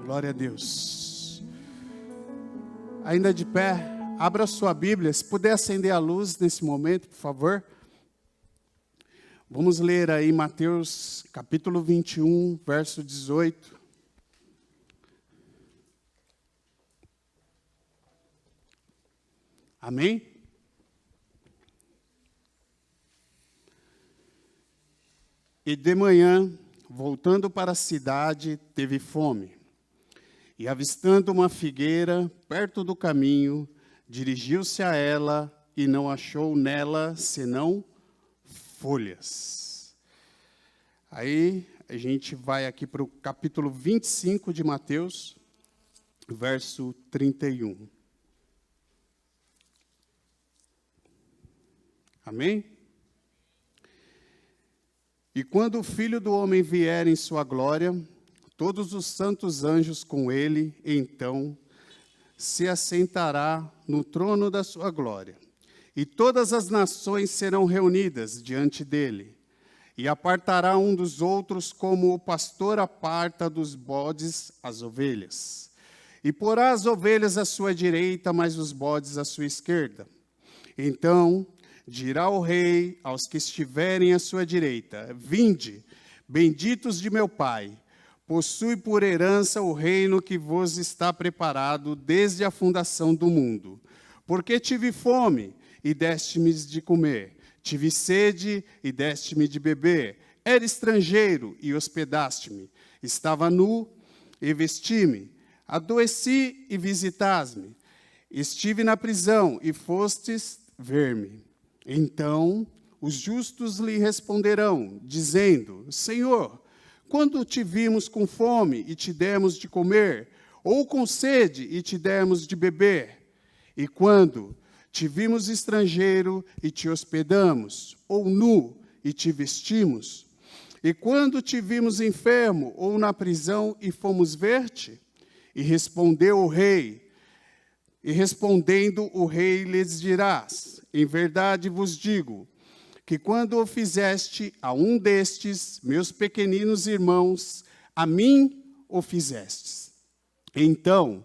Glória a Deus. Ainda de pé, abra sua Bíblia. Se puder acender a luz nesse momento, por favor. Vamos ler aí Mateus capítulo 21, verso 18. Amém? E de manhã, voltando para a cidade, teve fome. E avistando uma figueira perto do caminho, dirigiu-se a ela e não achou nela senão folhas. Aí a gente vai aqui para o capítulo 25 de Mateus, verso 31. Amém? E quando o Filho do Homem vier em sua glória, todos os santos anjos com ele, então se assentará no trono da sua glória. E todas as nações serão reunidas diante dele. E apartará um dos outros como o pastor aparta dos bodes as ovelhas. E porá as ovelhas à sua direita, mas os bodes à sua esquerda. Então dirá o rei aos que estiverem à sua direita: Vinde, benditos de meu Pai, possui por herança o reino que vos está preparado desde a fundação do mundo. Porque tive fome, e deste-me de comer. Tive sede, e deste-me de beber. Era estrangeiro, e hospedaste-me. Estava nu, e vesti-me. Adoeci, e visitaste-me. Estive na prisão, e fostes ver-me. Então os justos lhe responderão, dizendo: Senhor, quando te vimos com fome e te demos de comer, ou com sede e te demos de beber? E quando te vimos estrangeiro e te hospedamos, ou nu e te vestimos? E quando te vimos enfermo ou na prisão e fomos ver-te? E respondeu o rei, e respondendo o rei lhes dirás: Em verdade vos digo, que quando o fizeste a um destes, meus pequeninos irmãos, a mim o fizestes. Então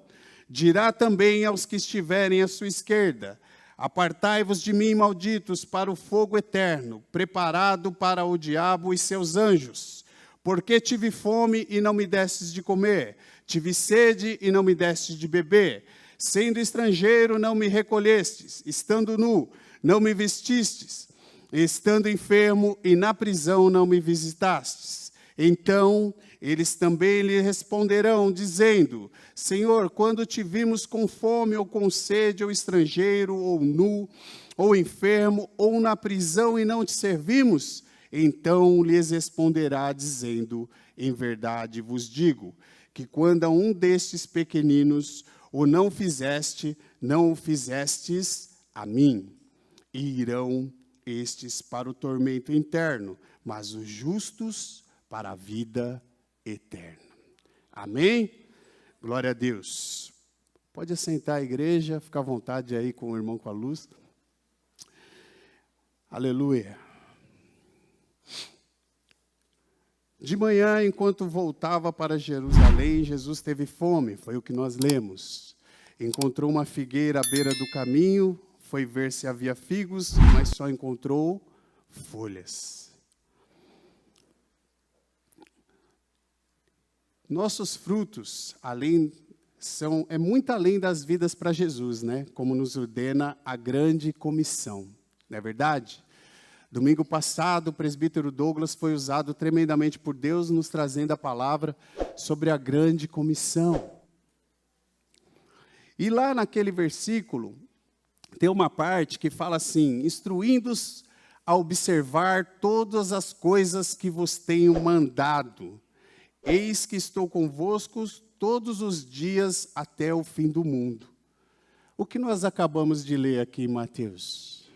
dirá também aos que estiverem à sua esquerda: Apartai-vos de mim, malditos, para o fogo eterno, preparado para o diabo e seus anjos. Porque tive fome e não me destes de comer, tive sede e não me destes de beber, sendo estrangeiro não me recolhestes, estando nu não me vestistes, estando enfermo e na prisão não me visitastes. Então eles também lhe responderão, dizendo: Senhor, quando te vimos com fome, ou com sede, ou estrangeiro, ou nu, ou enfermo, ou na prisão, e não te servimos? Então lhes responderá, dizendo: Em verdade vos digo, que quando a um destes pequeninos o não fizeste, não o fizestes a mim. E irão estes para o tormento interno, mas os justos para a vida eterna. Amém? Glória a Deus. Pode assentar a igreja, fica à vontade aí com o irmão com a luz. Aleluia. De manhã, enquanto voltava para Jerusalém, Jesus teve fome, foi o que nós lemos. Encontrou uma figueira à beira do caminho, foi ver se havia figos, mas só encontrou folhas. Nossos frutos, é muito além das vidas para Jesus, né? Como nos ordena a grande comissão, não é verdade? Domingo passado, o presbítero Douglas foi usado tremendamente por Deus, nos trazendo a palavra sobre a grande comissão. E lá naquele versículo, tem uma parte que fala assim: instruindo-os a observar todas as coisas que vos tenho mandado. Eis que estou convosco todos os dias até o fim do mundo. O que nós acabamos de ler aqui em Mateus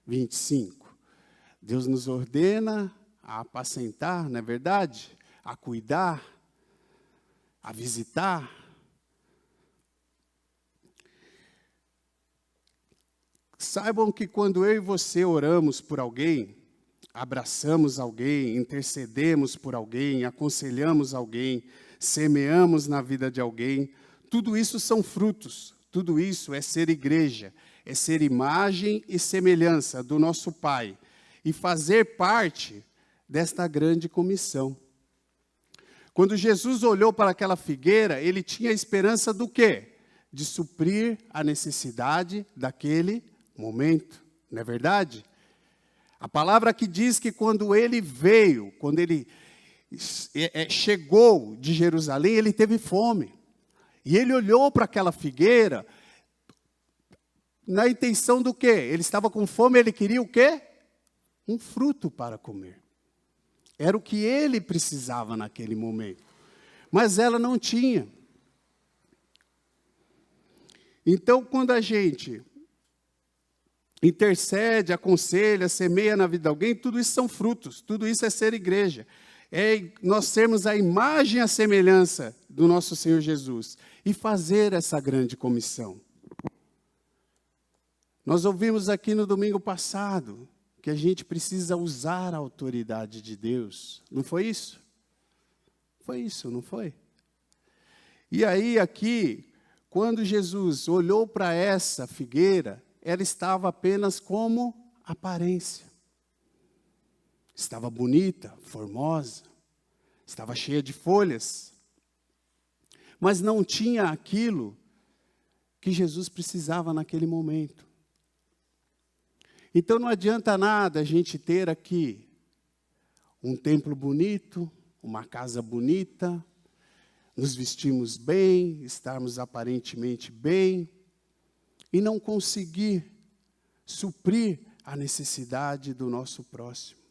25. Deus nos ordena a apacentar, não é verdade? A cuidar, a visitar. Saibam que quando eu e você oramos por alguém, abraçamos alguém, intercedemos por alguém, aconselhamos alguém, semeamos na vida de alguém, tudo isso são frutos, tudo isso é ser igreja, é ser imagem e semelhança do nosso Pai e fazer parte desta grande comissão. Quando Jesus olhou para aquela figueira, ele tinha a esperança do quê? De suprir a necessidade daquele momento, não é verdade? A palavra que diz que quando ele veio, quando ele chegou de Jerusalém, ele teve fome. E ele olhou para aquela figueira na intenção do quê? Ele estava com fome, ele queria o quê? Um fruto para comer. Era o que ele precisava naquele momento. Mas ela não tinha. Então, quando a gente intercede, aconselha, semeia na vida de alguém, tudo isso são frutos, tudo isso é ser igreja. É nós sermos a imagem e a semelhança do nosso Senhor Jesus e fazer essa grande comissão. Nós ouvimos aqui no domingo passado que a gente precisa usar a autoridade de Deus. Não foi isso? Foi isso, não foi? E aí aqui, quando Jesus olhou para essa figueira, ela estava apenas como aparência. Estava bonita, formosa, estava cheia de folhas, mas não tinha aquilo que Jesus precisava naquele momento. Então não adianta nada a gente ter aqui um templo bonito, uma casa bonita, nos vestimos bem, estarmos aparentemente bem, e não conseguir suprir a necessidade do nosso próximo.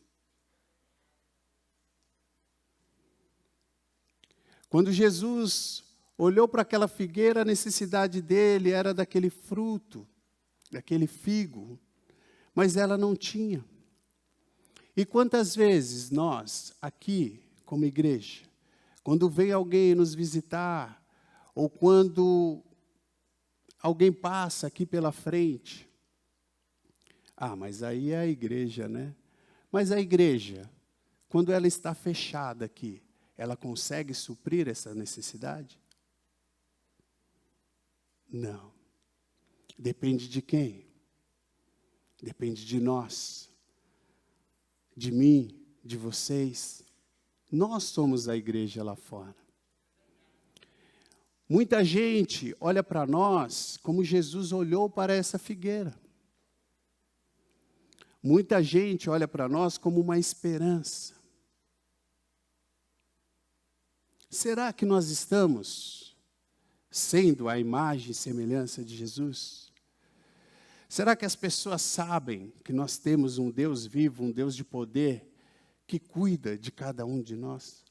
Quando Jesus olhou para aquela figueira, a necessidade dele era daquele fruto, daquele figo, mas ela não tinha. E quantas vezes nós, aqui, como igreja, quando vem alguém nos visitar, ou quando alguém passa aqui pela frente, mas aí é a igreja, né? Mas a igreja, quando ela está fechada aqui, ela consegue suprir essa necessidade? Não. Depende de quem? Depende de nós, de mim, de vocês. Nós somos a igreja lá fora. Muita gente olha para nós como Jesus olhou para essa figueira. Muita gente olha para nós como uma esperança. Será que nós estamos sendo a imagem e semelhança de Jesus? Será que as pessoas sabem que nós temos um Deus vivo, um Deus de poder, que cuida de cada um de nós?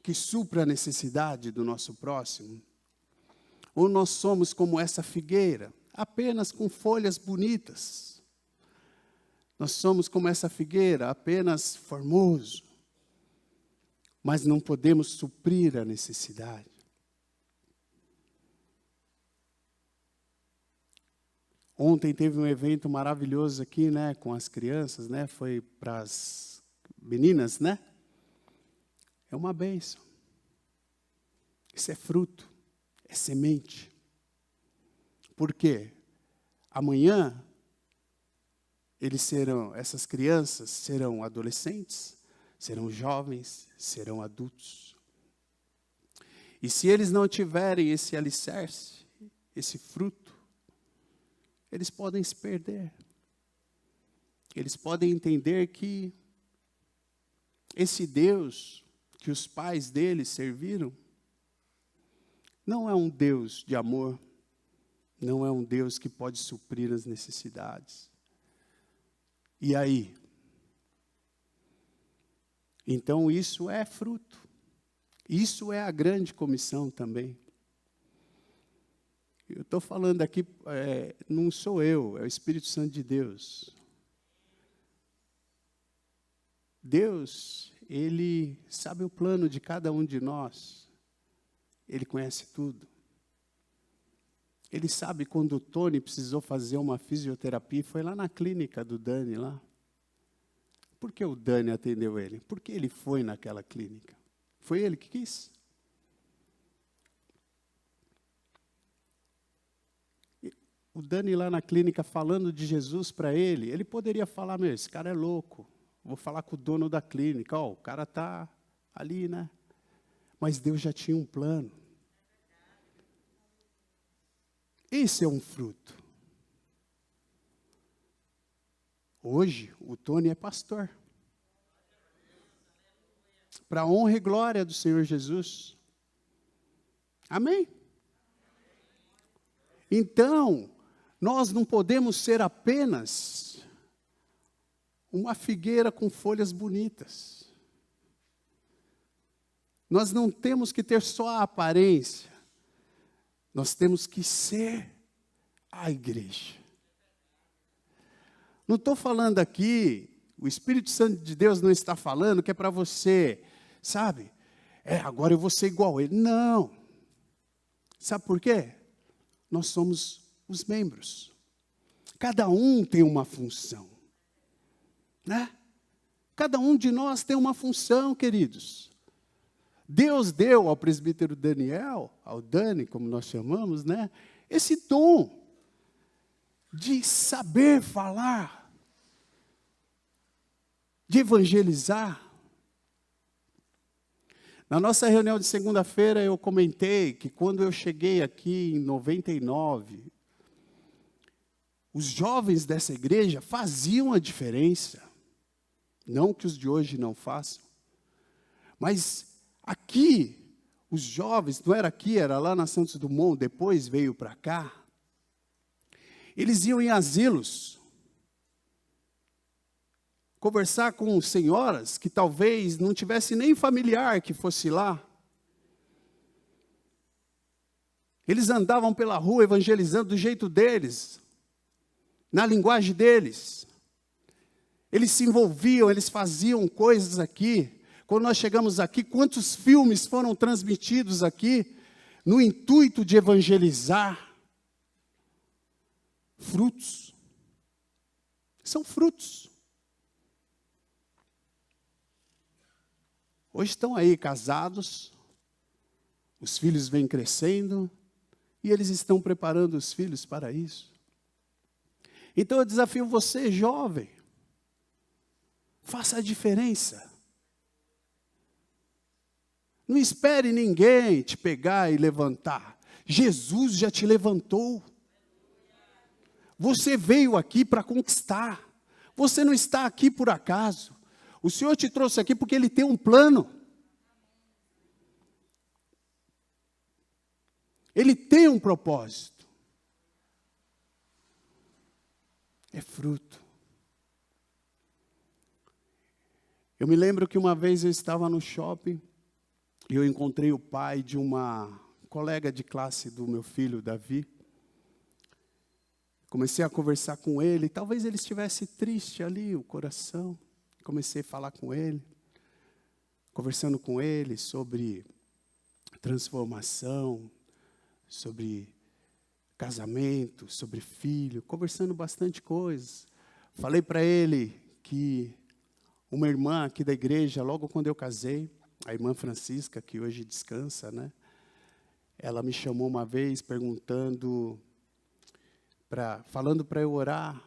Que supra a necessidade do nosso próximo? Ou nós somos como essa figueira, apenas com folhas bonitas? Nós somos como essa figueira, apenas formoso, mas não podemos suprir a necessidade. Ontem teve um evento maravilhoso aqui, né, com as crianças, né, foi para as meninas, né? É uma bênção. Isso é fruto, é semente. Por quê? Amanhã, essas crianças serão adolescentes, serão jovens, serão adultos. E se eles não tiverem esse alicerce, esse fruto, eles podem se perder. Eles podem entender que esse Deus que os pais deles serviram não é um Deus de amor, não é um Deus que pode suprir as necessidades. E aí? Então isso é fruto. Isso é a grande comissão também. Eu estou falando aqui, não sou eu, é o Espírito Santo de Deus. Deus, Ele sabe o plano de cada um de nós. Ele conhece tudo. Ele sabe quando o Tony precisou fazer uma fisioterapia, foi lá na clínica do Dani lá. Por que o Dani atendeu ele? Porque ele foi naquela clínica. Foi ele que quis. O Dani lá na clínica falando de Jesus para ele poderia falar, meu, esse cara é louco. Vou falar com o dono da clínica, ó, o cara está ali, né? Mas Deus já tinha um plano. Esse é um fruto. Hoje, o Tony é pastor. Para a honra e glória do Senhor Jesus. Amém? Então, nós não podemos ser apenas uma figueira com folhas bonitas. Nós não temos que ter só a aparência. Nós temos que ser a igreja. Não estou falando aqui, o Espírito Santo de Deus não está falando que é para você, sabe? Agora eu vou ser igual a ele. Não. Sabe por quê? Nós somos os membros. Cada um tem uma função. Né? Cada um de nós tem uma função, queridos. Deus deu ao presbítero Daniel, ao Dani, como nós chamamos, né? Esse dom de saber falar, de evangelizar. Na nossa reunião de segunda-feira, eu comentei que quando eu cheguei aqui em 99, os jovens dessa igreja faziam a diferença. Não que os de hoje não façam. Mas aqui, os jovens, não era aqui, era lá na Santos Dumont, depois veio para cá. Eles iam em asilos. Conversar com senhoras que talvez não tivesse nem familiar que fosse lá. Eles andavam pela rua evangelizando do jeito deles, na linguagem deles. Eles se envolviam, eles faziam coisas aqui. Quando nós chegamos aqui, quantos filmes foram transmitidos aqui no intuito de evangelizar? Frutos. São frutos. Hoje estão aí casados, os filhos vêm crescendo e eles estão preparando os filhos para isso. Então eu desafio você, jovem, faça a diferença. Não espere ninguém te pegar e levantar. Jesus já te levantou. Você veio aqui para conquistar. Você não está aqui por acaso. O Senhor te trouxe aqui porque Ele tem um plano. Ele tem um propósito. É fruto. Eu me lembro que uma vez eu estava no shopping e eu encontrei o pai de uma colega de classe do meu filho, Davi. Comecei a conversar com ele, talvez ele estivesse triste ali, o coração. Comecei a falar com ele, conversando com ele sobre transformação, sobre casamento, sobre filho, conversando bastante coisas. Falei para ele que uma irmã aqui da igreja, logo quando eu casei, a irmã Francisca, que hoje descansa, né? Ela me chamou uma vez falando para eu orar.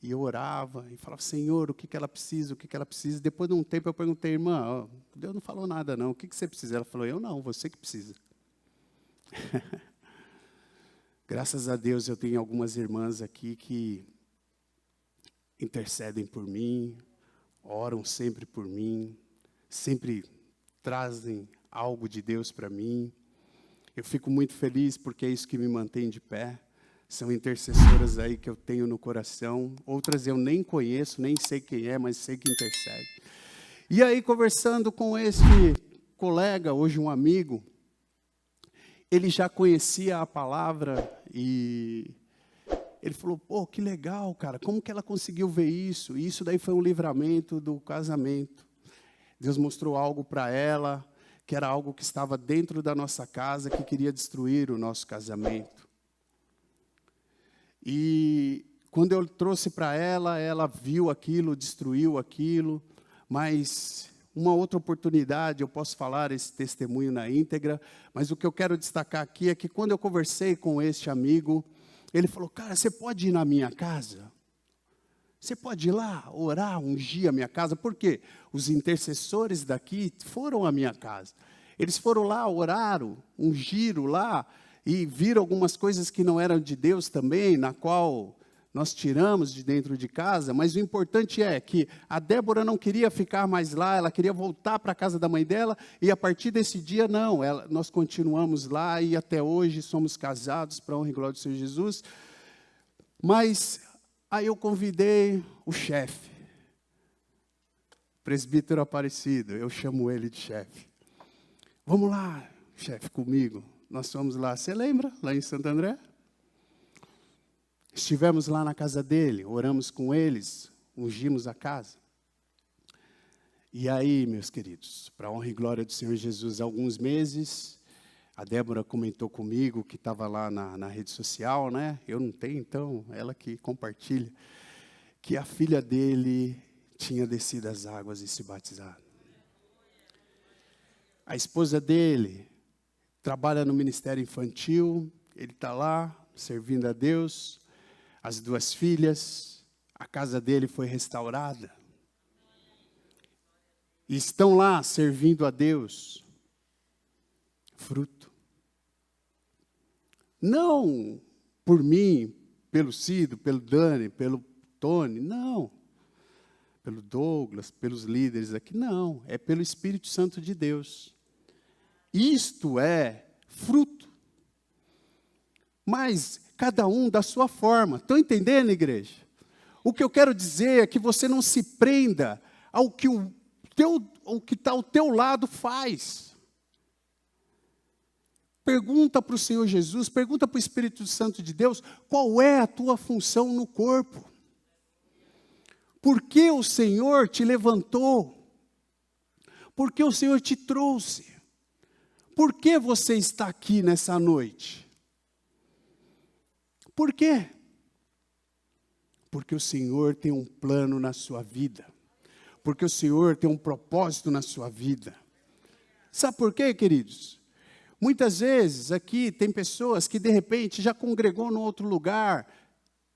E eu orava e falava, Senhor, o que ela precisa, o que ela precisa. Depois de um tempo eu perguntei, irmã, Deus não falou nada não, o que você precisa? Ela falou, eu não, você que precisa. Graças a Deus eu tenho algumas irmãs aqui que intercedem por mim, oram sempre por mim, sempre trazem algo de Deus para mim. Eu fico muito feliz porque é isso que me mantém de pé. São intercessoras aí que eu tenho no coração. Outras eu nem conheço, nem sei quem é, mas sei que intercede. E aí, conversando com esse colega, hoje um amigo, ele já conhecia a palavra e ele falou, pô, que legal, cara, como que ela conseguiu ver isso? E isso daí foi um livramento do casamento. Deus mostrou algo para ela, que era algo que estava dentro da nossa casa, que queria destruir o nosso casamento. E quando eu trouxe para ela, ela viu aquilo, destruiu aquilo, mas uma outra oportunidade eu posso falar esse testemunho na íntegra, mas o que eu quero destacar aqui é que quando eu conversei com este amigo, ele falou, cara, você pode ir na minha casa? Você pode ir lá, orar, ungir a minha casa? Por quê? Os intercessores daqui foram à minha casa. Eles foram lá, oraram, ungiram lá, e viram algumas coisas que não eram de Deus também, na qual nós tiramos de dentro de casa, mas o importante é que a Débora não queria ficar mais lá, ela queria voltar para a casa da mãe dela, e a partir desse dia, não, nós continuamos lá, e até hoje somos casados, para a honra e glória do Senhor Jesus. Mas aí eu convidei o chefe, presbítero Aparecido, eu chamo ele de chefe. Vamos lá, chefe, comigo. Nós fomos lá, você lembra? Lá em Santo André? Estivemos lá na casa dele, oramos com eles, ungimos a casa. E aí, meus queridos, para a honra e glória do Senhor Jesus, há alguns meses, a Débora comentou comigo, que estava lá na rede social, né? Eu não tenho, então, ela que compartilha, que a filha dele tinha descido as águas e se batizado. A esposa dele trabalha no Ministério Infantil, ele está lá, servindo a Deus. As duas filhas, a casa dele foi restaurada. E estão lá servindo a Deus. Fruto. Não por mim, pelo Cido, pelo Dani, pelo Tony, não. Pelo Douglas, pelos líderes aqui, não. É pelo Espírito Santo de Deus. Isto é fruto. Mas cada um da sua forma. Estão entendendo, igreja? O que eu quero dizer é que você não se prenda ao que está ao teu lado faz. Pergunta para o Senhor Jesus, pergunta para o Espírito Santo de Deus, qual é a tua função no corpo? Por que o Senhor te levantou? Por que o Senhor te trouxe? Por que você está aqui nessa noite? Por quê? Porque o Senhor tem um plano na sua vida. Porque o Senhor tem um propósito na sua vida. Sabe por quê, queridos? Muitas vezes aqui tem pessoas que de repente já congregou em outro lugar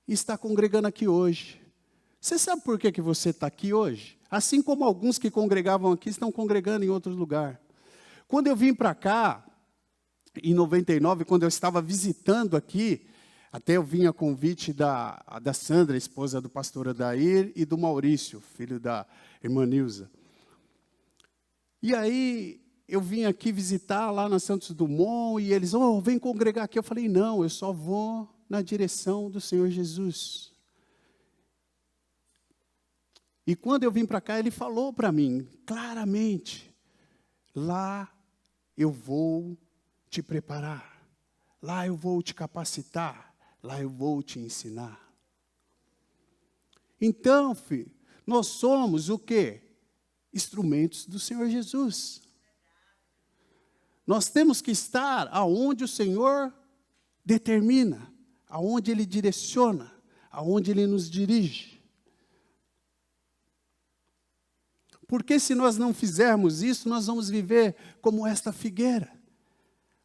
e está congregando aqui hoje. Você sabe por que você está aqui hoje? Assim como alguns que congregavam aqui estão congregando em outro lugar. Quando eu vim para cá, em 99, quando eu estava visitando aqui, até eu vim a convite da Sandra, esposa do pastor Adair, e do Maurício, filho da irmã Nilza. E aí, eu vim aqui visitar lá na Santos Dumont, e eles, vem congregar aqui. Eu falei, não, eu só vou na direção do Senhor Jesus. E quando eu vim para cá, ele falou para mim, claramente, lá eu vou te preparar, lá eu vou te capacitar, lá eu vou te ensinar. Então, filho, nós somos o quê? Instrumentos do Senhor Jesus. Nós temos que estar aonde o Senhor determina, aonde Ele direciona, aonde Ele nos dirige. Porque se nós não fizermos isso, nós vamos viver como esta figueira,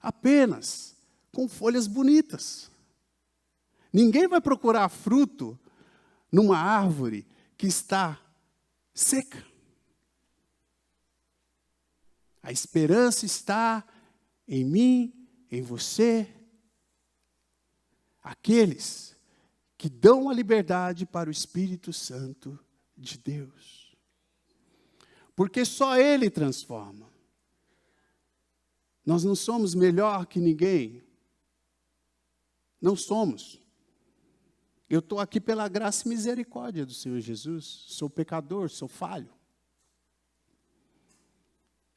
apenas com folhas bonitas. Ninguém vai procurar fruto numa árvore que está seca. A esperança está em mim, em você, aqueles que dão a liberdade para o Espírito Santo de Deus. Porque só Ele transforma. Nós não somos melhor que ninguém. Não somos. Eu estou aqui pela graça e misericórdia do Senhor Jesus. Sou pecador, sou falho.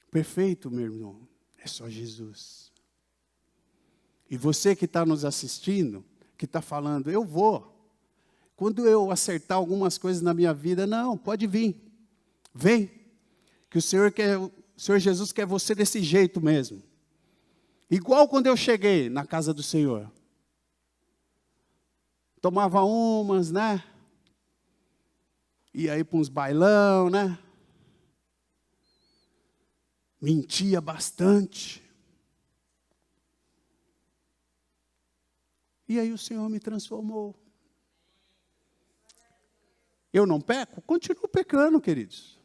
Perfeito, meu irmão, é só Jesus. E você que está nos assistindo, que está falando, eu vou. Quando eu acertar algumas coisas na minha vida, não, pode vir. Vem. Que o Senhor Jesus quer você desse jeito mesmo. Igual quando eu cheguei na casa do Senhor. Tomava umas, né? Ia aí para uns bailão, né? mentia bastante. E aí o Senhor me transformou. Eu não peco? Continuo pecando, queridos.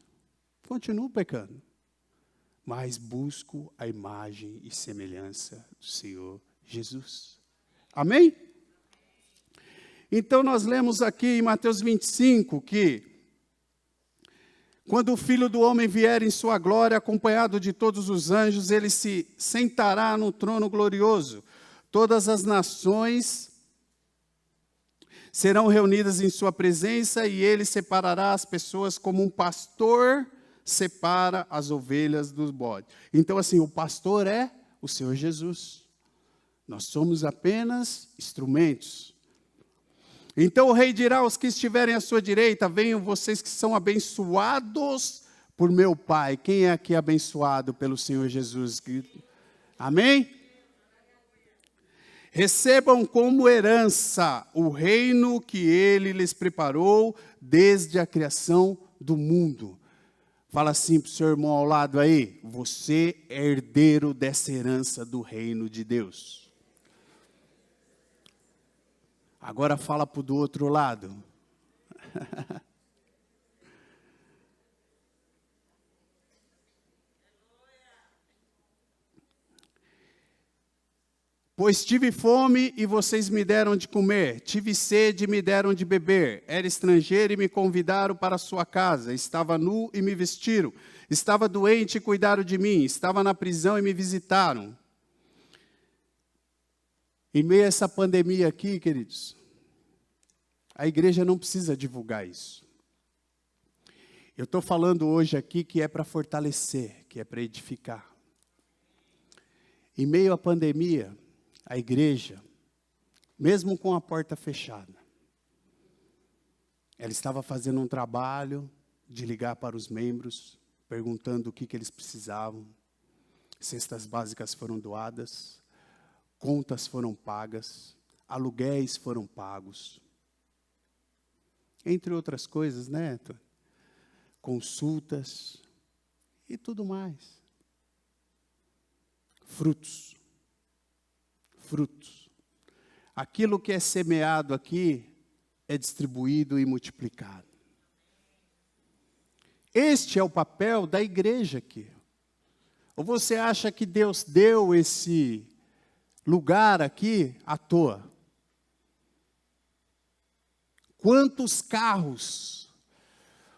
Continuo pecando. Mas busco a imagem e semelhança do Senhor Jesus. Amém? Então nós lemos aqui em Mateus 25 que quando o Filho do Homem vier em sua glória, acompanhado de todos os anjos, ele se sentará no trono glorioso. Todas as nações serão reunidas em sua presença e ele separará as pessoas como um pastor separa as ovelhas dos bodes. Então, assim, o pastor é o Senhor Jesus. Nós somos apenas instrumentos. Então o rei dirá aos que estiverem à sua direita: venham vocês que são abençoados por meu Pai. Quem é aqui abençoado pelo Senhor Jesus? Amém? Recebam como herança o reino que ele lhes preparou desde a criação do mundo. Fala assim para o seu irmão ao lado aí: você é herdeiro dessa herança do reino de Deus. Agora fala para o do outro lado. Pois tive fome e vocês me deram de comer, tive sede e me deram de beber, era estrangeiro e me convidaram para a sua casa, estava nu e me vestiram, estava doente e cuidaram de mim, estava na prisão e me visitaram. Em meio a essa pandemia aqui, queridos, a igreja não precisa divulgar isso. Eu estou falando hoje aqui que é para fortalecer, que é para edificar. Em meio à pandemia, a igreja, mesmo com a porta fechada, ela estava fazendo um trabalho de ligar para os membros, perguntando o que eles precisavam. Cestas básicas foram doadas, contas foram pagas, aluguéis foram pagos. Entre outras coisas, né? Consultas e tudo mais. Frutos. Aquilo que é semeado aqui é distribuído e multiplicado. Este é o papel da igreja aqui. Ou você acha que Deus deu esse lugar aqui à toa? Quantos carros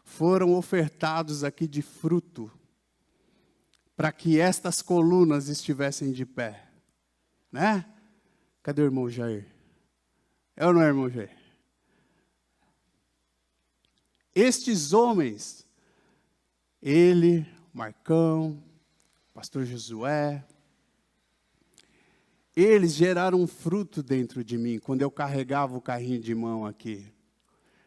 foram ofertados aqui de fruto para que estas colunas estivessem de pé? Né? Cadê o irmão Jair? É ou não é, irmão Jair? Estes homens, ele, Marcão, pastor Josué, eles geraram um fruto dentro de mim, quando eu carregava o carrinho de mão aqui.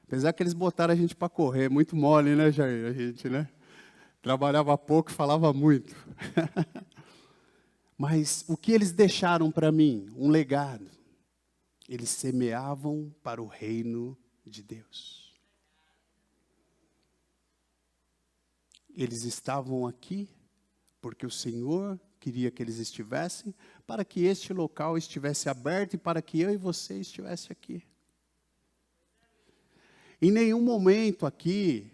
Apesar que eles botaram a gente para correr, muito mole, né, Jair? A gente, né? Trabalhava pouco e falava muito. Mas o que eles deixaram para mim? Um legado. Eles semeavam para o reino de Deus. Eles estavam aqui porque o Senhor queria que eles estivessem, para que este local estivesse aberto e para que eu e você estivesse aqui. Em nenhum momento aqui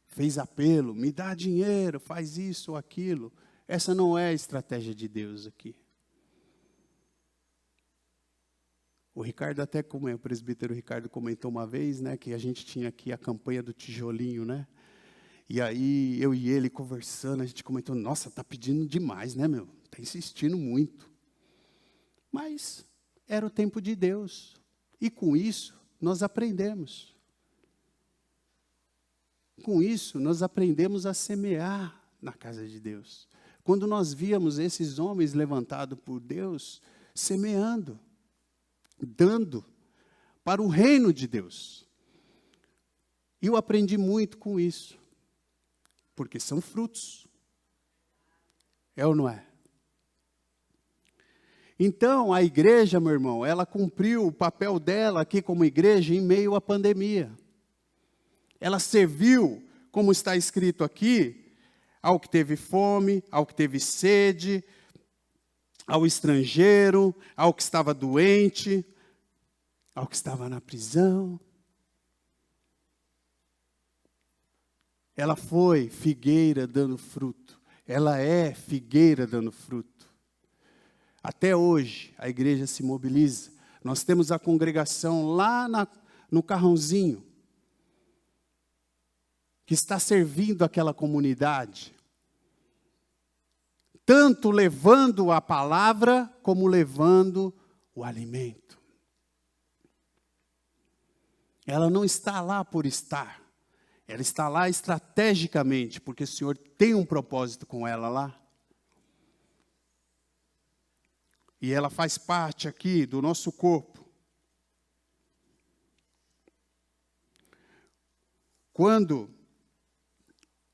fez apelo, me dá dinheiro, faz isso ou aquilo. Essa não é a estratégia de Deus aqui. O Ricardo até, como é, o presbítero Ricardo comentou uma vez, né, que a gente tinha aqui a campanha do tijolinho, né? E aí eu e ele conversando, a gente comentou: nossa, tá pedindo demais, né, meu? Tá insistindo muito. Mas era o tempo de Deus. E com isso nós aprendemos. Com isso nós aprendemos a semear na casa de Deus. Quando nós víamos esses homens levantados por Deus, semeando, dando para o reino de Deus. E eu aprendi muito com isso, porque são frutos. É ou não é? Então, a igreja, meu irmão, ela cumpriu o papel dela aqui como igreja em meio à pandemia. Ela serviu, como está escrito aqui, ao que teve fome, ao que teve sede, ao estrangeiro, ao que estava doente, ao que estava na prisão. Ela foi figueira dando fruto. Ela é figueira dando fruto. Até hoje, a igreja se mobiliza. Nós temos a congregação lá no Carrãozinho, que está servindo aquela comunidade. Tanto levando a palavra, como levando o alimento. Ela não está lá por estar. Ela está lá estrategicamente, porque o Senhor tem um propósito com ela lá. E ela faz parte aqui do nosso corpo. Quando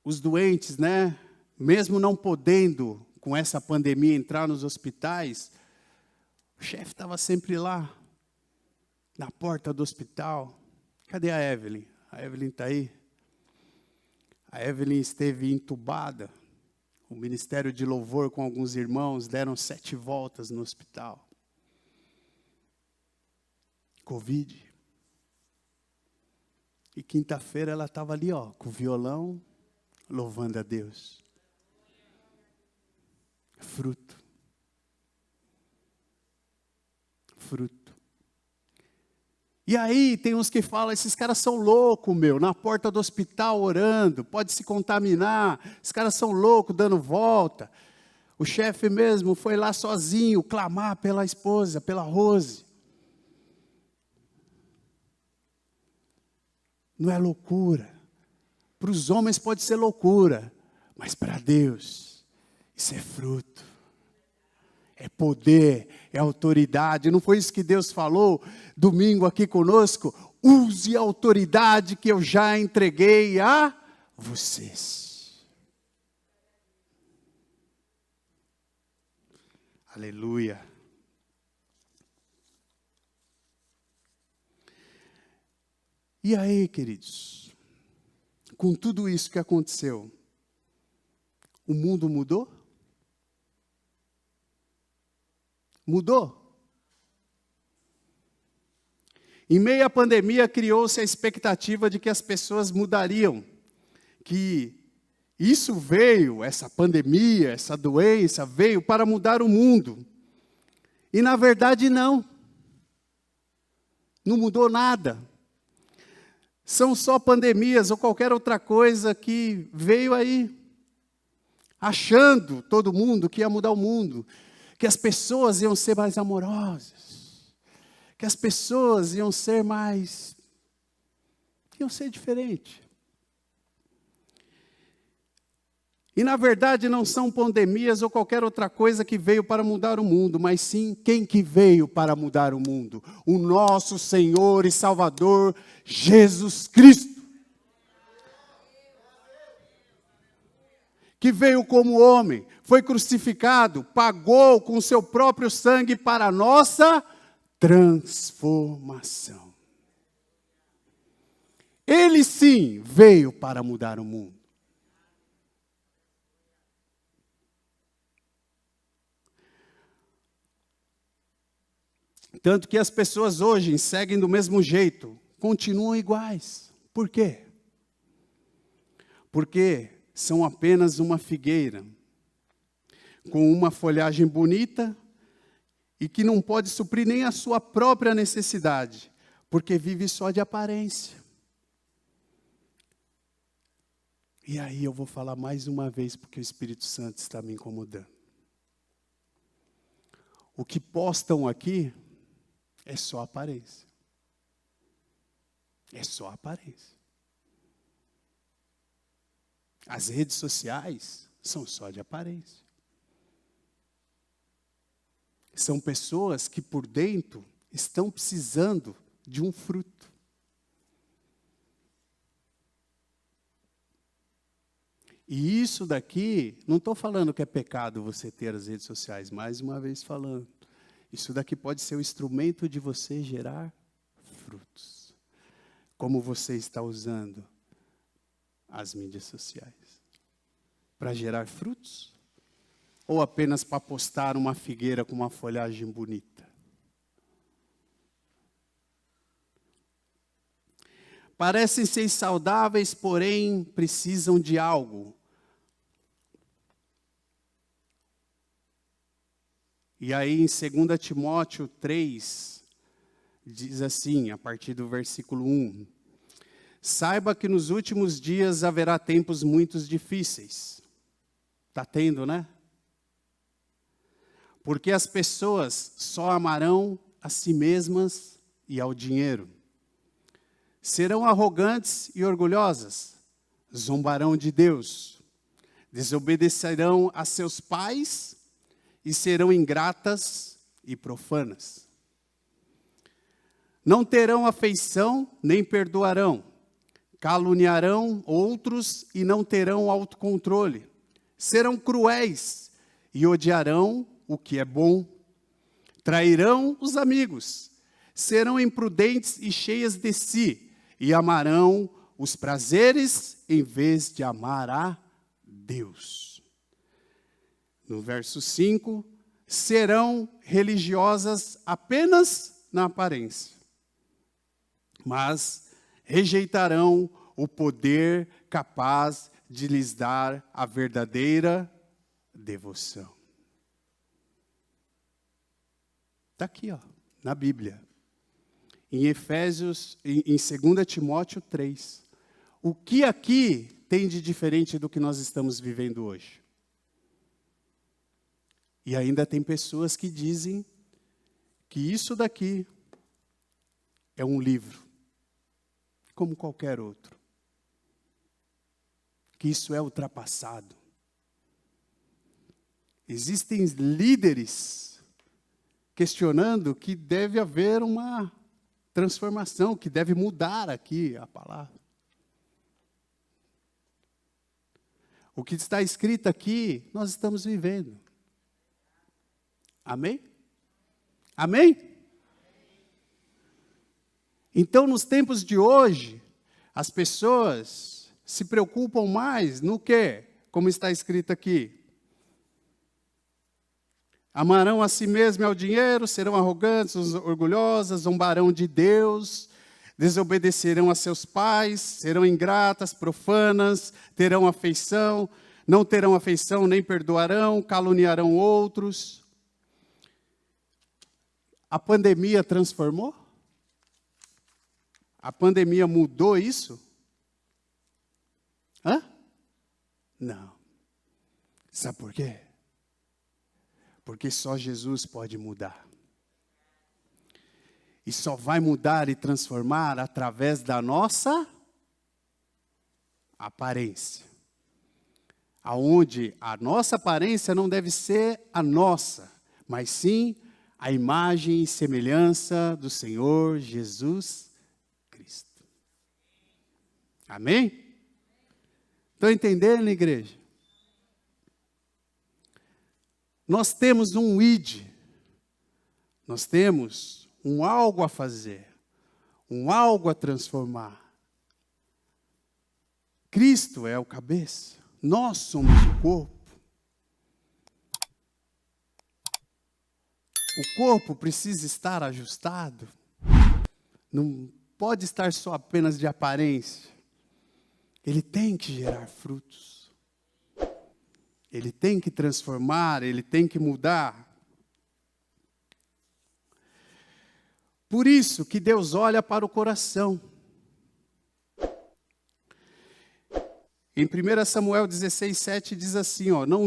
os doentes, mesmo não podendo, com essa pandemia, entrar nos hospitais, o chefe estava sempre lá, na porta do hospital. Cadê a Evelyn? A Evelyn está aí. A Evelyn esteve entubada. O Ministério de Louvor com alguns irmãos deram 7 voltas no hospital. Covid. E quinta-feira ela estava ali, com o violão, louvando a Deus. Fruto. Fruto. E aí tem uns que falam, esses caras são loucos, na porta do hospital orando, pode se contaminar, esses caras são loucos dando volta. O chefe mesmo foi lá sozinho clamar pela esposa, pela Rose. Não é loucura. Para os homens pode ser loucura, mas para Deus isso é fruto. É poder, é autoridade. Não foi isso que Deus falou domingo aqui conosco? Use a autoridade que eu já entreguei a vocês. Aleluia. E aí, queridos, com tudo isso que aconteceu, o mundo mudou? Mudou? Em meio à pandemia, criou-se a expectativa de que as pessoas mudariam. Que isso veio, essa pandemia, essa doença, veio para mudar o mundo. E, na verdade, não. Não mudou nada. São só pandemias ou qualquer outra coisa que veio aí, achando todo mundo que ia mudar o mundo. Que as pessoas iam ser mais amorosas, que as pessoas iam ser diferentes. E na verdade não são pandemias ou qualquer outra coisa que veio para mudar o mundo, mas sim quem que veio para mudar o mundo? O nosso Senhor e Salvador, Jesus Cristo. Que veio como homem, foi crucificado, pagou com seu próprio sangue para a nossa transformação. Ele sim veio para mudar o mundo. Tanto que as pessoas hoje seguem do mesmo jeito, continuam iguais. Por quê? Porque são apenas uma figueira, com uma folhagem bonita, e que não pode suprir nem a sua própria necessidade, porque vive só de aparência. E aí eu vou falar mais uma vez, porque o Espírito Santo está me incomodando. O que postam aqui é só aparência. É só aparência. As redes sociais são só de aparência. São pessoas que por dentro estão precisando de um fruto. E isso daqui, não estou falando que é pecado você ter as redes sociais, mais uma vez falando. Isso daqui pode ser o instrumento de você gerar frutos. Como você está usando as mídias sociais. para gerar frutos? Ou apenas para postar uma figueira com uma folhagem bonita? Parecem ser saudáveis, porém precisam de algo. E aí em 2 Timóteo 3, diz assim, a partir do versículo 1. Saiba que nos últimos dias haverá tempos muito difíceis. Está tendo, né? Porque as pessoas só amarão a si mesmas e ao dinheiro. Serão arrogantes e orgulhosas, zombarão de Deus, desobedecerão a seus pais e serão ingratas e profanas. Não terão afeição nem perdoarão, caluniarão outros e não terão autocontrole. Serão cruéis e odiarão o que é bom. Trairão os amigos, serão imprudentes e cheias de si, e amarão os prazeres em vez de amar a Deus. No verso 5, serão religiosas apenas na aparência, mas rejeitarão o poder capaz de lhes dar a verdadeira devoção. Está aqui, ó, na Bíblia. Em Efésios, em 2 Timóteo 3. O que aqui tem de diferente do que nós estamos vivendo hoje? E ainda tem pessoas que dizem que isso daqui é um livro, como qualquer outro. Que isso é ultrapassado. Existem líderes questionando que deve haver uma transformação, que deve mudar aqui a palavra. O que está escrito aqui, nós estamos vivendo. Amém? Amém? Então, nos tempos de hoje, as pessoas se preocupam mais no quê? Como está escrito aqui. Amarão a si mesmo e ao dinheiro, serão arrogantes, orgulhosas, zombarão de Deus, desobedecerão a seus pais, serão ingratas, profanas, terão afeição, não terão afeição nem perdoarão, caluniarão outros. A pandemia transformou? A pandemia mudou isso? Hã? Não. Sabe por quê? Porque só Jesus pode mudar. E só vai mudar e transformar através da nossa aparência. Aonde a nossa aparência não deve ser a nossa, mas sim a imagem e semelhança do Senhor Jesus Cristo. Amém? Estão entendendo, igreja? Nós temos um id, nós temos um algo a fazer, um algo a transformar. Cristo é o cabeça, nós somos o corpo. O corpo precisa estar ajustado, não pode estar só apenas de aparência. Ele tem que gerar frutos. Ele tem que transformar, ele tem que mudar. Por isso que Deus olha para o coração. Em 1 Samuel 16, 7 diz assim, ó, não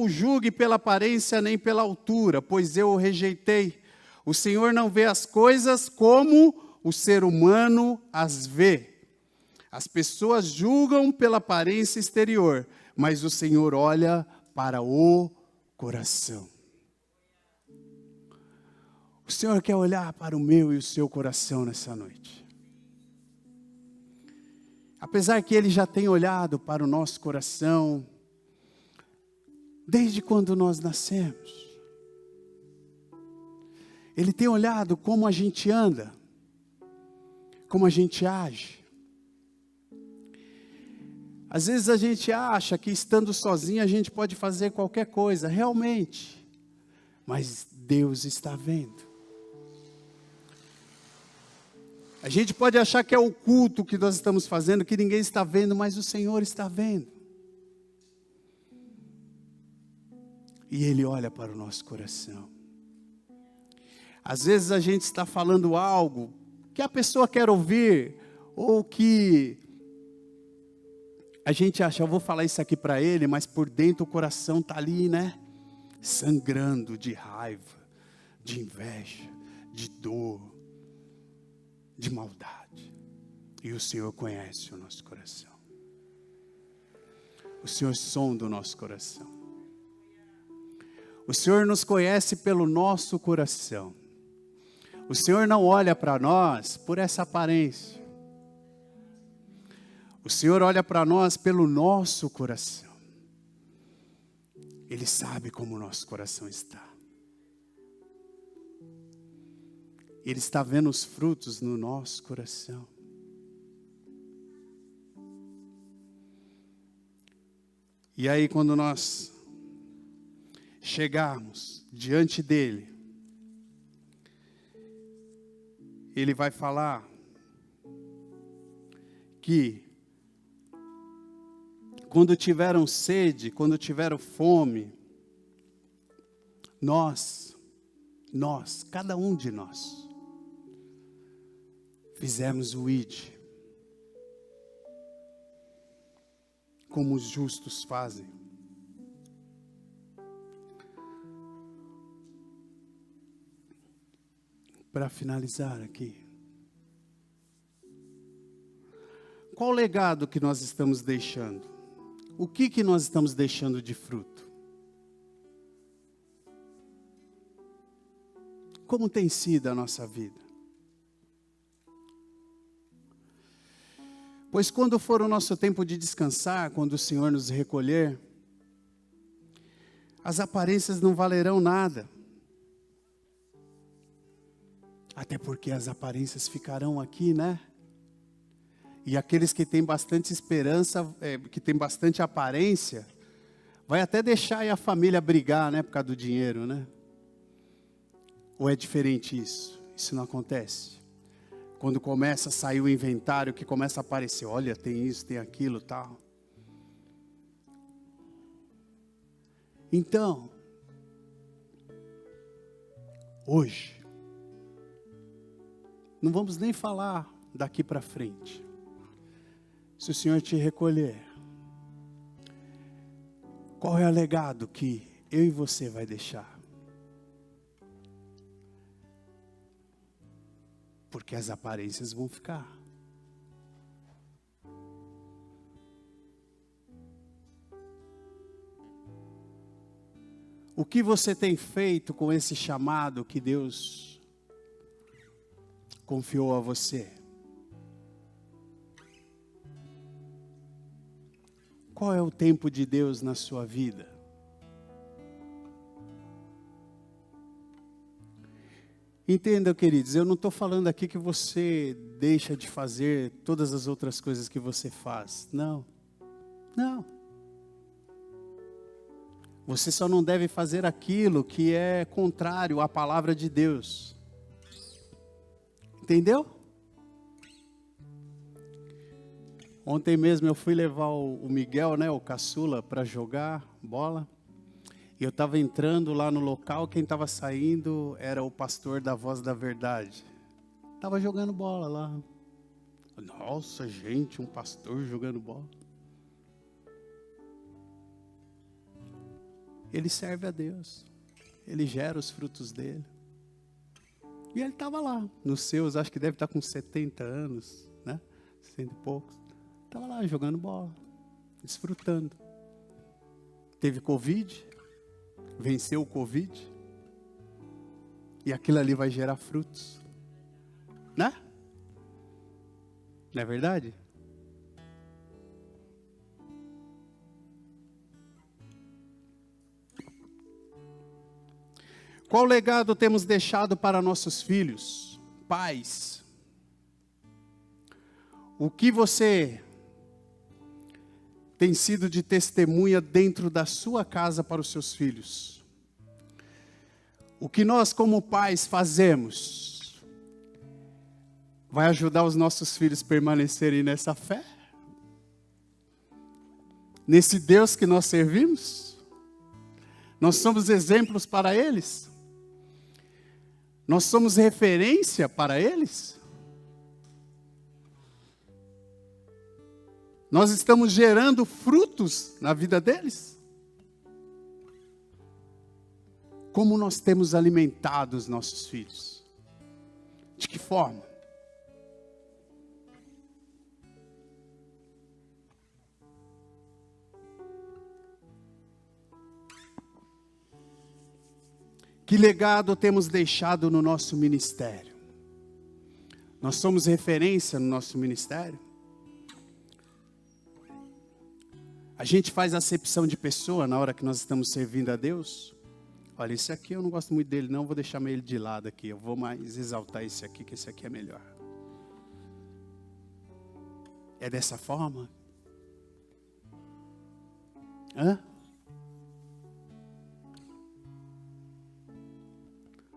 o julgue pela aparência nem pela altura, pois eu o rejeitei. O Senhor não vê as coisas como o ser humano as vê. As pessoas julgam pela aparência exterior, mas o Senhor olha para o coração. O Senhor quer olhar para o meu e o seu coração nessa noite. Apesar que Ele já tem olhado para o nosso coração, desde quando nós nascemos. Ele tem olhado como a gente anda, como a gente age. Às vezes a gente acha que estando sozinho a gente pode fazer qualquer coisa, realmente. Mas Deus está vendo. A gente pode achar que é oculto o que nós estamos fazendo, que ninguém está vendo, mas o Senhor está vendo. E Ele olha para o nosso coração. Às vezes a gente está falando algo que a pessoa quer ouvir, ou que a gente acha, eu vou falar isso aqui para ele, mas por dentro o coração está ali, né? Sangrando de raiva, de inveja, de dor, de maldade. E o Senhor conhece o nosso coração. O Senhor sonda o nosso coração. O Senhor nos conhece pelo nosso coração. O Senhor não olha para nós por essa aparência. O Senhor olha para nós pelo nosso coração. Ele sabe como o nosso coração está. Ele está vendo os frutos no nosso coração. E aí quando nós chegarmos diante dele, ele vai falar que quando tiveram sede, quando tiveram fome, nós, cada um de nós, fizemos o ide, como os justos fazem. Para finalizar aqui, qual o legado que nós estamos deixando? O que nós estamos deixando de fruto? Como tem sido a nossa vida? Pois quando for o nosso tempo de descansar, quando o Senhor nos recolher, as aparências não valerão nada. Até porque as aparências ficarão aqui, né? E aqueles que têm bastante esperança, que têm bastante aparência, vai até deixar aí a família brigar, né? Por causa do dinheiro, né? Ou é diferente isso? Isso não acontece. Quando começa a sair o inventário, que começa a aparecer, olha, tem isso, tem aquilo, tal. Então, hoje, não vamos nem falar daqui para frente. Se o Senhor te recolher, qual é o legado que eu e você vai deixar? Porque as aparências vão ficar. O que você tem feito com esse chamado que Deus confiou a você? Qual é o tempo de Deus na sua vida? Entenda, queridos, eu não estou falando aqui que você deixa de fazer todas as outras coisas que você faz. Não. Não. Você só não deve fazer aquilo que é contrário à palavra de Deus. Entendeu? Ontem mesmo eu fui levar o Miguel, né, o caçula, para jogar bola. E eu estava entrando lá no local, quem estava saindo era o pastor da Voz da Verdade. Estava jogando bola lá. Nossa, gente, um pastor jogando bola. Ele serve a Deus. Ele gera os frutos dele. E ele estava lá, nos seus, acho que deve estar com 70 anos, né? 60 e poucos. Estava lá jogando bola, desfrutando. Teve Covid, venceu o Covid. E aquilo ali vai gerar frutos. Né? Não é verdade? Qual legado temos deixado para nossos filhos, pais? O que você tem sido de testemunha dentro da sua casa para os seus filhos? O que nós, como pais, fazemos vai ajudar os nossos filhos a permanecerem nessa fé? Nesse Deus que nós servimos? Nós somos exemplos para eles? Nós somos referência para eles? Nós estamos gerando frutos na vida deles? Como nós temos alimentado os nossos filhos? De que forma? Que legado temos deixado no nosso ministério? Nós somos referência no nosso ministério? A gente faz acepção de pessoa na hora que nós estamos servindo a Deus? Olha, esse aqui eu não gosto muito dele não, vou deixar ele de lado aqui. Eu vou mais exaltar esse aqui, que esse aqui é melhor. É dessa forma? Hã?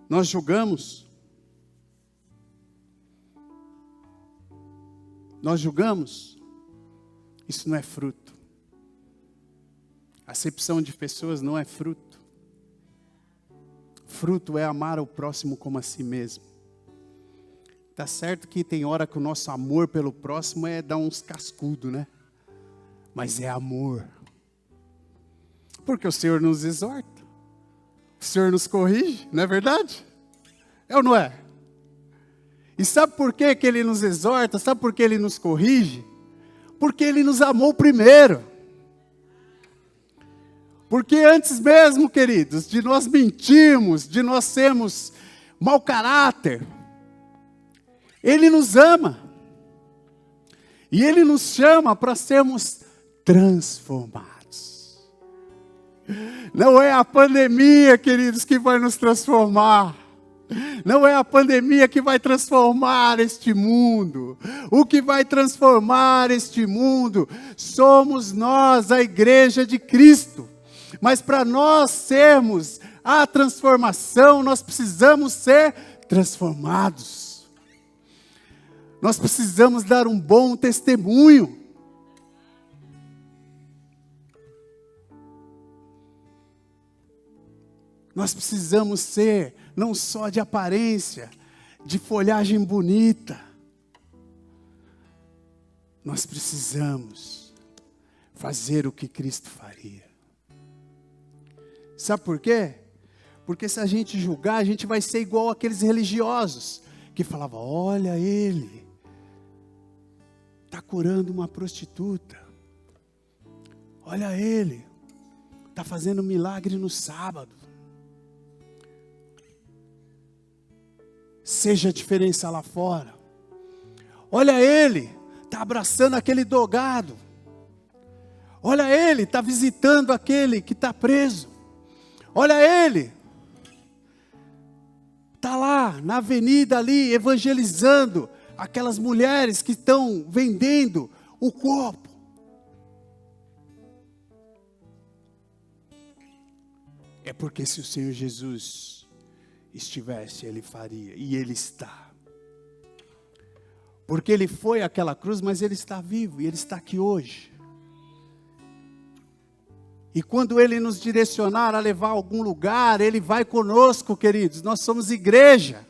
Nós julgamos? Nós julgamos? Isso não é fruto. Acepção de pessoas não é fruto. Fruto é amar o próximo como a si mesmo. Tá certo que tem hora que o nosso amor pelo próximo é dar uns cascudos, né? Mas é amor. Porque o Senhor nos exorta. O Senhor nos corrige, não é verdade? É ou não é? E sabe por que que Ele nos exorta? Sabe por que Ele nos corrige? Porque Ele nos amou primeiro. Porque antes mesmo, queridos, de nós mentirmos, de nós sermos mau caráter, Ele nos ama. E Ele nos chama para sermos transformados. Não é a pandemia, queridos, que vai nos transformar. Não é a pandemia que vai transformar este mundo. O que vai transformar este mundo somos nós, a igreja de Cristo. Mas para nós sermos a transformação, nós precisamos ser transformados. Nós precisamos dar um bom testemunho. Nós precisamos ser, não só de aparência, de folhagem bonita. Nós precisamos fazer o que Cristo faria. Sabe por quê? Porque se a gente julgar, a gente vai ser igual aqueles religiosos que falavam, olha ele, está curando uma prostituta. Olha ele, está fazendo um milagre no sábado. Seja a diferença lá fora. Olha ele, está abraçando aquele drogado. Olha ele, está visitando aquele que está preso. Olha ele, está lá na avenida ali, evangelizando aquelas mulheres que estão vendendo o corpo. É porque se o Senhor Jesus estivesse, Ele faria, e Ele está. Porque Ele foi àquela cruz, mas Ele está vivo, e Ele está aqui hoje. E quando Ele nos direcionar a levar a algum lugar, Ele vai conosco, queridos. Nós somos igreja.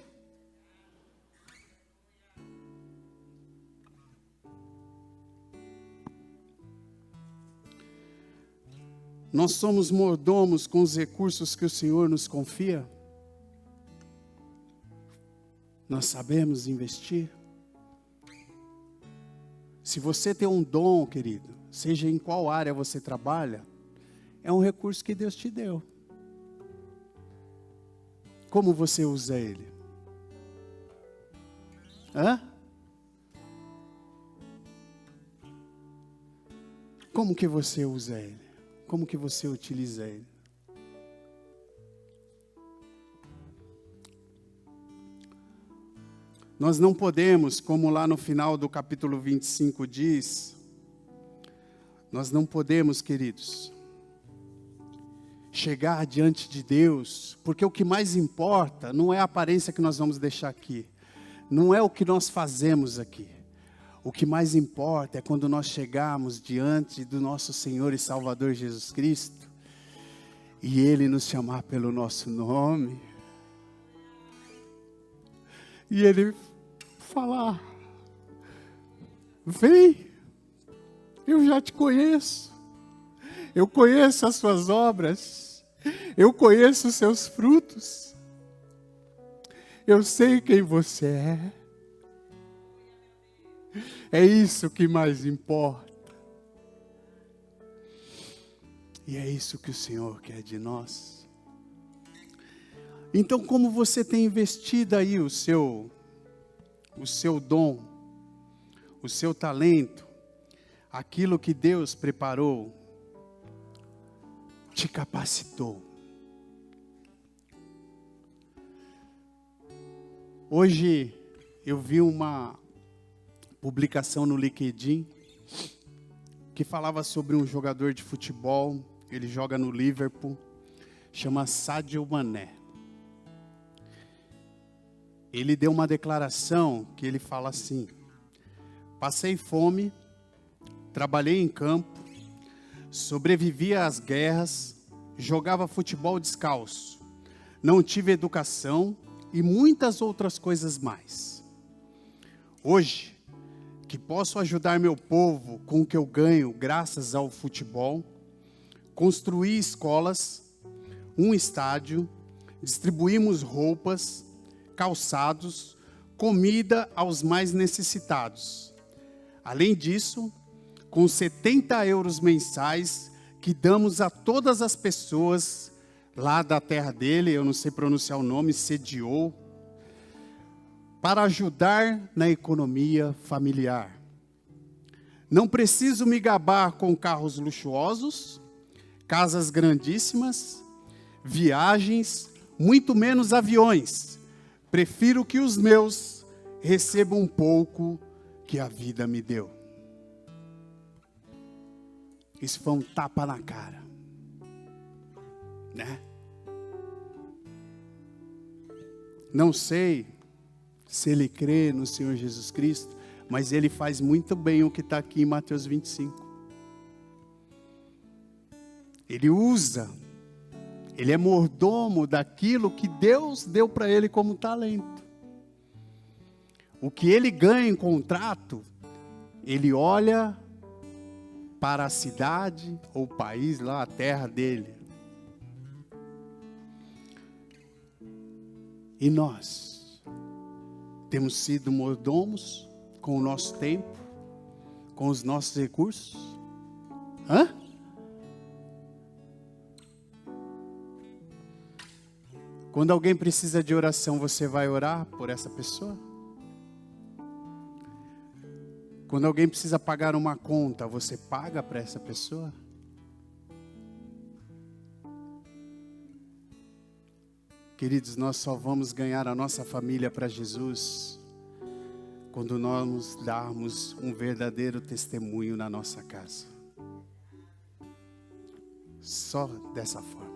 Nós somos mordomos com os recursos que o Senhor nos confia. Nós sabemos investir. Se você tem um dom, querido, seja em qual área você trabalha, é um recurso que Deus te deu. Como você usa ele? Hã? Como que você usa ele? Como que você utiliza ele? Nós não podemos, como lá no final do capítulo 25 diz, Nós não podemos, queridos, chegar diante de Deus, porque o que mais importa não é a aparência que nós vamos deixar aqui, não é o que nós fazemos aqui. O que mais importa é quando nós chegarmos diante do nosso Senhor e Salvador Jesus Cristo, e Ele nos chamar pelo nosso nome, e Ele falar: vem, eu já te conheço, eu conheço as suas obras, eu conheço os seus frutos, eu sei quem você é. É isso que mais importa. E é isso que o Senhor quer de nós. Então, como você tem investido aí o seu dom, o seu talento, aquilo que Deus preparou, te capacitou. Hoje eu vi uma publicação no LinkedIn que falava sobre um jogador de futebol, ele joga no Liverpool, chama Sadio Mané. Ele deu uma declaração que ele fala assim: passei fome, trabalhei em campo, sobrevivi às guerras, jogava futebol descalço, não tive educação e muitas outras coisas mais. Hoje, que posso ajudar meu povo com o que eu ganho graças ao futebol, construí escolas, um estádio, distribuímos roupas, calçados, comida aos mais necessitados. Além disso, com 70 euros mensais que damos a todas as pessoas lá da terra dele, eu não sei pronunciar o nome, Sediou, para ajudar na economia familiar. Não preciso me gabar com carros luxuosos, casas grandíssimas, viagens, muito menos aviões. Prefiro que os meus recebam um pouco que a vida me deu. Isso foi um tapa na cara, né? Não sei se ele crê no Senhor Jesus Cristo, mas ele faz muito bem o que está aqui em Mateus 25. Ele usa, ele é mordomo daquilo que Deus deu para ele como talento. O que ele ganha em contrato, ele olha para a cidade ou o país lá, a terra dele. E nós temos sido mordomos com o nosso tempo, com os nossos recursos? Hã? Quando alguém precisa de oração, você vai orar por essa pessoa? Quando alguém precisa pagar uma conta, você paga para essa pessoa? Queridos, nós só vamos ganhar a nossa família para Jesus quando nós darmos um verdadeiro testemunho na nossa casa. Só dessa forma.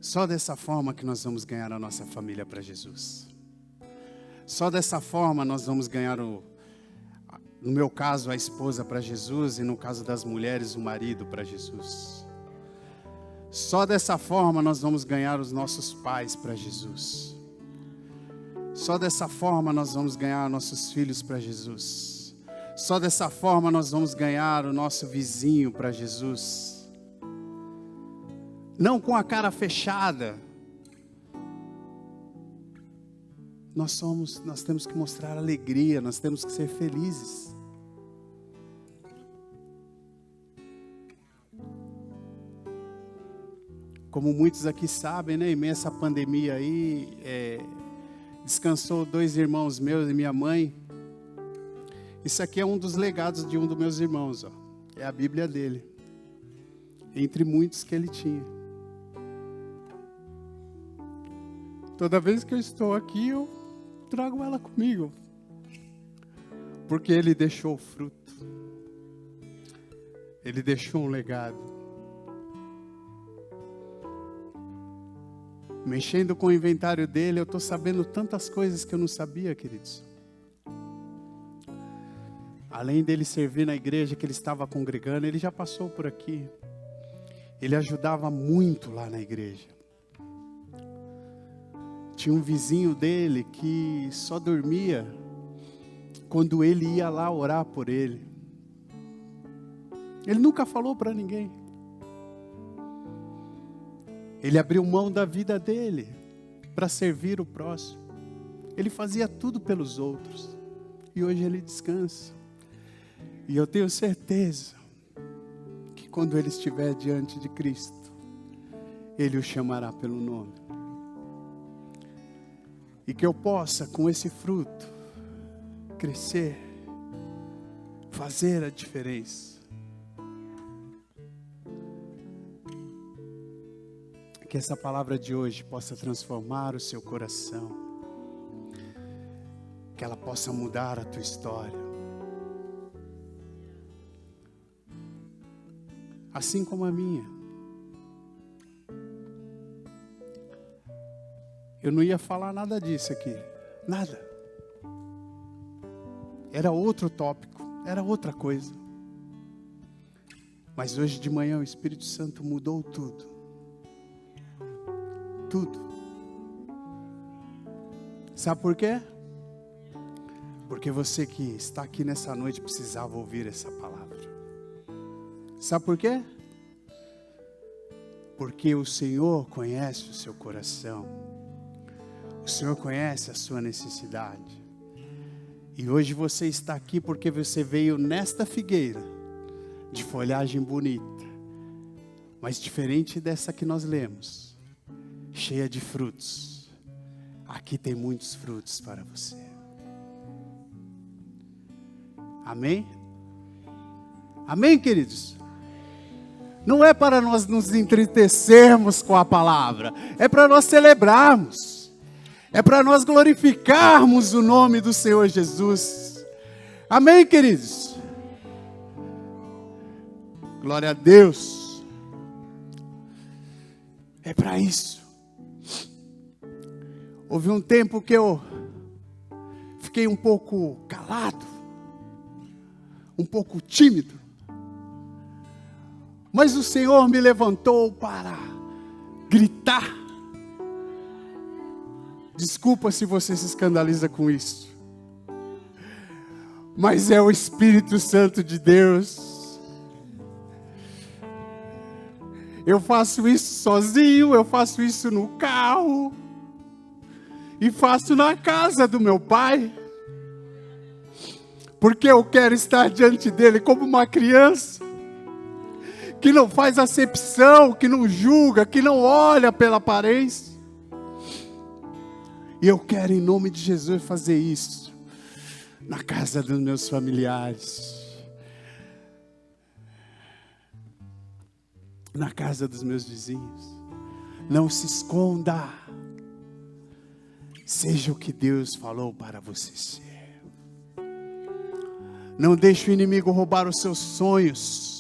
Só dessa forma que nós vamos ganhar a nossa família para Jesus. Só dessa forma nós vamos ganhar, no meu caso, a esposa para Jesus, e no caso das mulheres, o marido para Jesus. Só dessa forma nós vamos ganhar os nossos pais para Jesus. Só dessa forma nós vamos ganhar nossos filhos para Jesus. Só dessa forma nós vamos ganhar o nosso vizinho para Jesus. Não com a cara fechada. Nós temos que mostrar alegria, nós temos que ser felizes. Como muitos aqui sabem, né, em meio a essa pandemia aí, descansou 2 irmãos meus e minha mãe. Isso aqui é um dos legados de um dos meus irmãos, ó. É a Bíblia dele, entre muitos que ele tinha. Toda vez que eu estou aqui, eu trago ela comigo. Porque Ele deixou fruto. Ele deixou um legado. Mexendo com o inventário dele, eu estou sabendo tantas coisas que eu não sabia, queridos. Além dele servir na igreja que ele estava congregando, ele já passou por aqui. Ele ajudava muito lá na igreja. Tinha um vizinho dele que só dormia quando ele ia lá orar por ele. Ele nunca falou para ninguém. Ele abriu mão da vida dele para servir o próximo. Ele fazia tudo pelos outros. E hoje ele descansa. E eu tenho certeza que quando ele estiver diante de Cristo, Ele o chamará pelo nome. E que eu possa, com esse fruto, crescer, fazer a diferença. Que essa palavra de hoje possa transformar o seu coração. Que ela possa mudar a tua história. Assim como a minha. Eu não ia falar nada disso aqui. Nada. Era outro tópico. Era outra coisa. Mas hoje de manhã o Espírito Santo mudou tudo. Tudo. Sabe por quê? Porque você que está aqui nessa noite precisava ouvir essa palavra. Sabe por quê? Porque o Senhor conhece o seu coração. O Senhor conhece a sua necessidade. E hoje você está aqui porque você veio nesta figueira de folhagem bonita, mas diferente dessa que nós lemos, cheia de frutos. Aqui tem muitos frutos para você. Amém? Amém, queridos? Não é para nós nos entristecermos com a palavra, é para nós celebrarmos, é para nós glorificarmos o nome do Senhor Jesus. Amém, queridos? Glória a Deus. É para isso. Houve um tempo que eu fiquei um pouco calado, um pouco tímido. Mas o Senhor me levantou para gritar. Desculpa se você se escandaliza com isso. Mas é o Espírito Santo de Deus. Eu faço isso sozinho, eu faço isso no carro. E faço na casa do meu pai. Porque eu quero estar diante dele como uma criança. Que não faz acepção, que não julga, que não olha pela aparência. E eu quero em nome de Jesus fazer isso na casa dos meus familiares, na casa dos meus vizinhos. Não se esconda. Seja o que Deus falou para você ser. Não deixe o inimigo roubar os seus sonhos.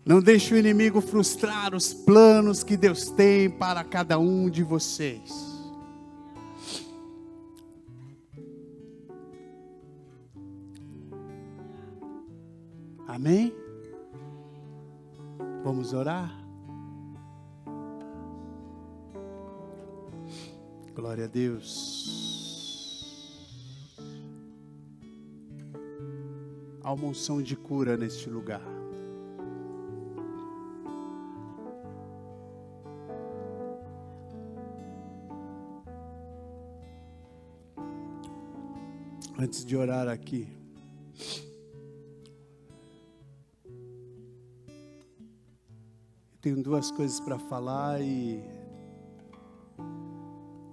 Não deixe o inimigo frustrar os planos que Deus tem para cada um de vocês. Amém? Vamos orar? Glória a Deus. Há uma unção de cura neste lugar. Antes de orar aqui, eu tenho duas coisas para falar e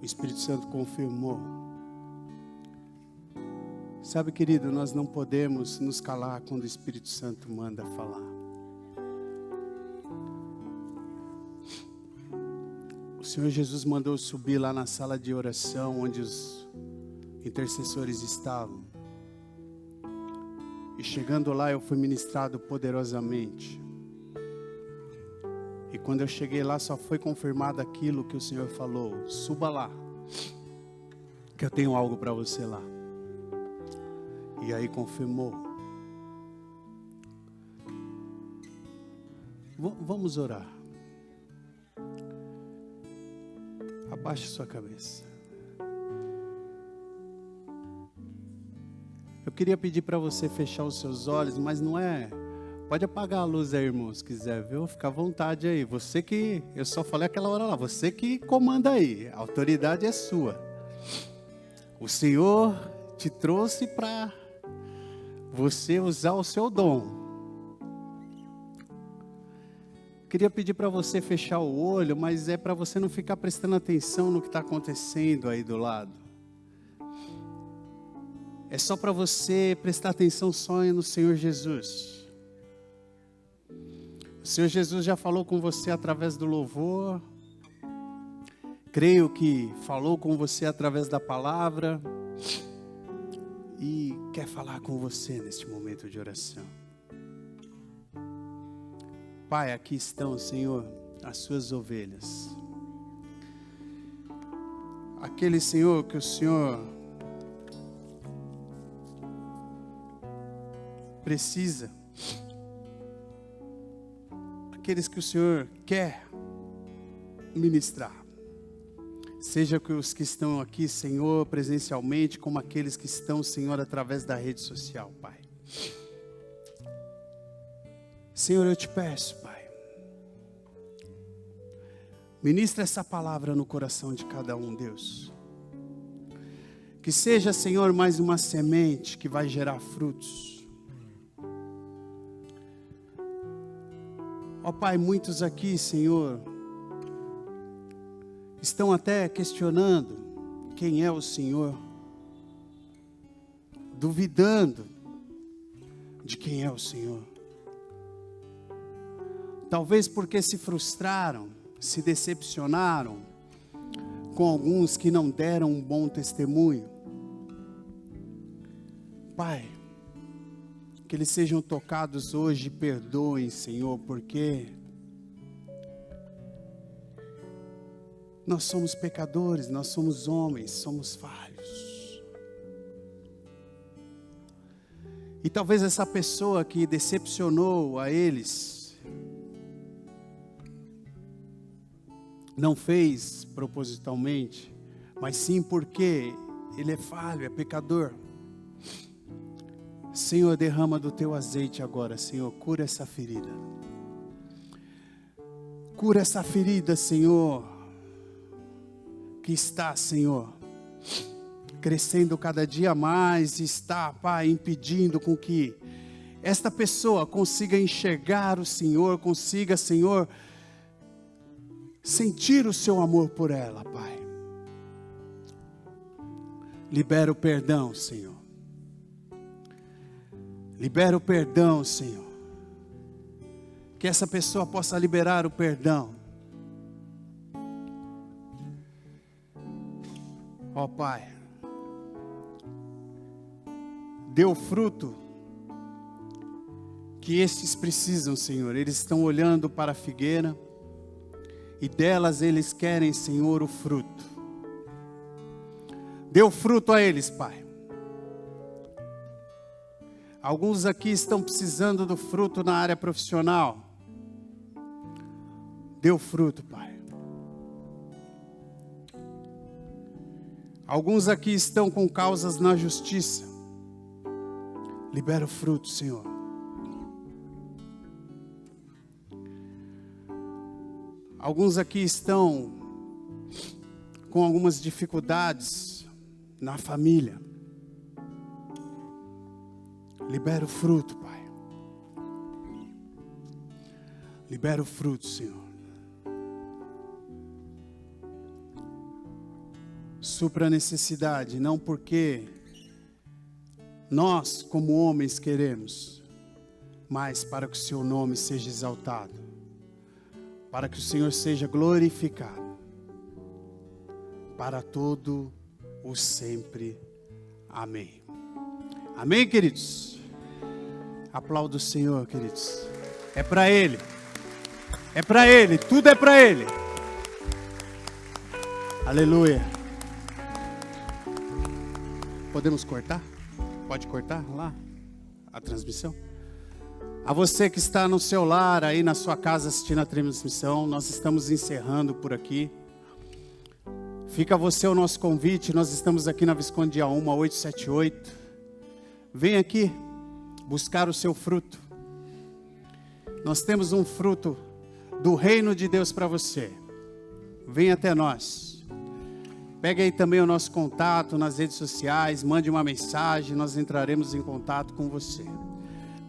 o Espírito Santo confirmou. Sabe, querido, nós não podemos nos calar quando o Espírito Santo manda falar. O Senhor Jesus mandou subir lá na sala de oração, onde os intercessores estavam. E chegando lá eu fui ministrado poderosamente. E quando eu cheguei lá só foi confirmado aquilo que o Senhor falou: suba lá, que eu tenho algo para você lá. E aí confirmou. Vamos orar. Abaixe sua cabeça. Eu queria pedir para você fechar os seus olhos, mas não é... Pode apagar a luz aí, irmão, se quiser, viu? Fica à vontade aí. Você que... Eu só falei aquela hora lá. Você que comanda aí. A autoridade é sua. O Senhor te trouxe para você usar o seu dom. Queria pedir para você fechar o olho, mas é para você não ficar prestando atenção no que está acontecendo aí do lado. É só para você prestar atenção só no Senhor Jesus. O Senhor Jesus já falou com você através do louvor. Creio que falou com você através da palavra. E quer falar com você neste momento de oração. Pai, aqui estão, Senhor, as suas ovelhas. Aquele, Senhor, que o Senhor precisa. Aqueles que o Senhor quer ministrar. Seja que os que estão aqui, Senhor, presencialmente, como aqueles que estão, Senhor, através da rede social, Pai. Senhor, eu te peço, Pai, ministra essa palavra no coração de cada um, Deus. Que seja, Senhor, mais uma semente que vai gerar frutos. Ó Pai, muitos aqui, Senhor, estão até questionando quem é o Senhor, duvidando de quem é o Senhor. Talvez porque se frustraram, se decepcionaram com alguns que não deram um bom testemunho. Pai, que eles sejam tocados hoje, perdoem, Senhor, porque nós somos pecadores, nós somos homens, somos falhos. E talvez essa pessoa que decepcionou a eles, não fez propositalmente, mas sim porque ele é falho, é pecador. Senhor, derrama do teu azeite agora, Senhor, cura essa ferida. Cura essa ferida, Senhor, que está, Senhor, crescendo cada dia mais e está, Pai, impedindo com que esta pessoa consiga enxergar o Senhor, consiga, Senhor, sentir o seu amor por ela, Pai. Libera o perdão, Senhor. Libera o perdão, Senhor. Que essa pessoa possa liberar o perdão. Ó Pai, dê o fruto que estes precisam, Senhor. Eles estão olhando para a figueira e delas eles querem, Senhor, o fruto. Dê o fruto a eles, Pai. Alguns aqui estão precisando do fruto na área profissional. Dê o fruto, Pai. Alguns aqui estão com causas na justiça. Libera o fruto, Senhor. Alguns aqui estão com algumas dificuldades na família. Libera o fruto, Pai. Libera o fruto, Senhor. Supra a necessidade, não porque nós, como homens, queremos, mas para que o seu nome seja exaltado, para que o Senhor seja glorificado, para todo o sempre. Amém. Amém, queridos? Aplauda o Senhor, queridos. É para Ele. É para Ele. Tudo é para Ele. Aleluia. Podemos cortar? Pode cortar lá a transmissão? A você que está no seu lar, aí na sua casa assistindo a transmissão, nós estamos encerrando por aqui. Fica a você o nosso convite, nós estamos aqui na Visconde de Auma 878. Vem aqui buscar o seu fruto. Nós temos um fruto do reino de Deus para você. Vem até nós. Pega aí também o nosso contato nas redes sociais, mande uma mensagem, nós entraremos em contato com você.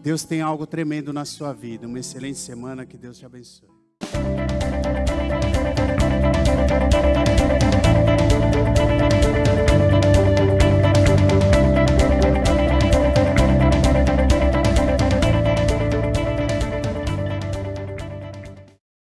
Deus tem algo tremendo na sua vida. Uma excelente semana, que Deus te abençoe.